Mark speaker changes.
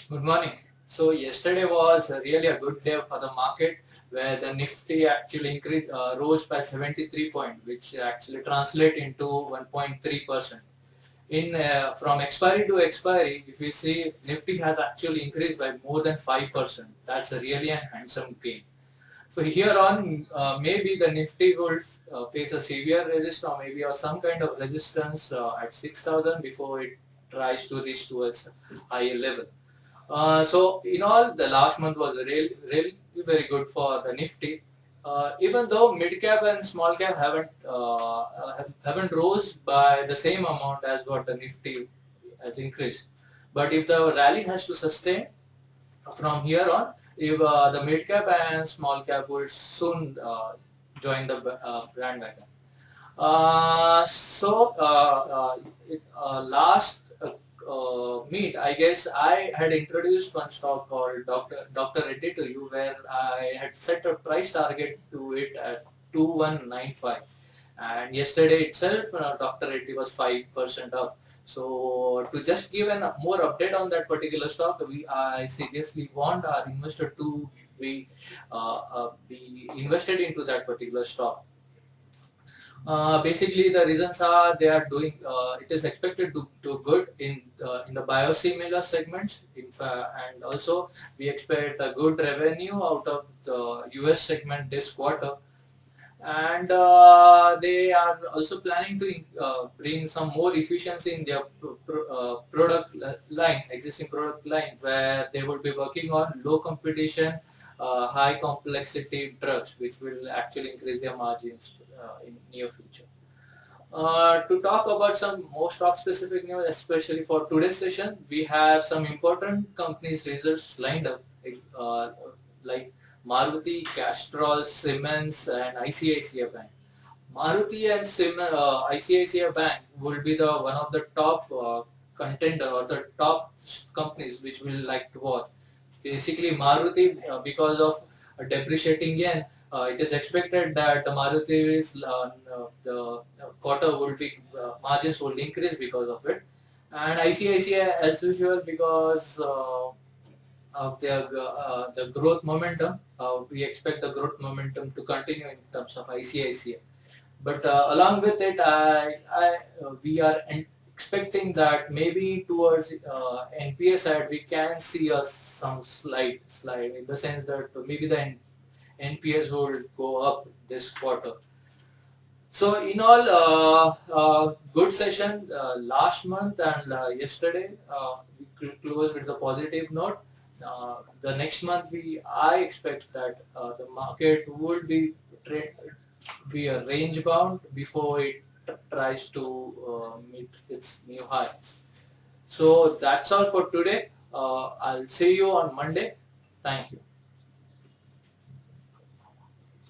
Speaker 1: Good morning. So yesterday was really a good day for the market, where the Nifty actually rose by 73 points, which actually translate into 1.3%. In From expiry to expiry, if you see, Nifty has actually increased by more than 5%. That's a really a handsome gain. So here on, maybe the Nifty will face a severe resistance, or maybe some kind of resistance at 6,000 before it tries to reach towards higher level. So in all, the last month was really very good for the Nifty. Even though mid cap and small cap haven't rose by the same amount as what the Nifty has increased, but if the rally has to sustain from here on, if the mid cap and small cap will soon join the bandwagon. Last meet, I guess I had introduced one stock called Dr. Reddy to you, where I had set a price target to it at 2195. And yesterday itself, Dr. Reddy was 5% up. So to just give a more update on that particular stock, I seriously want our investor to be invested into that particular stock. Basically, the reasons are they are doing. It is expected to do good in the biosimilar segments. And also we expect a good revenue out of the US segment this quarter. And they are also planning to bring some more efficiency in their existing product line, where they will be working on low competition, high complexity drugs, which will actually increase their margins in near future. To talk about some more stock specific news, especially for today's session, we have some important companies results lined up, uh, like Maruti, Castrol, Siemens, and ICICI Bank. Maruti and ICICI Bank will be the one of the top contender, or the top companies which we like to watch. Basically, Maruti, because of depreciating yen, it is expected that the Maruti's the quarter will be margins will increase because of it, and ICICI as usual, because of the growth momentum. We expect the growth momentum to continue in terms of ICICI. But along with it, we are expecting that maybe towards NPA side we can see some slide in the sense that maybe the NPS will go up this quarter. So in all, good session last month, and yesterday we closed with a positive note. The next month I expect that the market would be a range bound before it tries to meet its new high. So that's all for today. I'll see you on Monday. Thank you.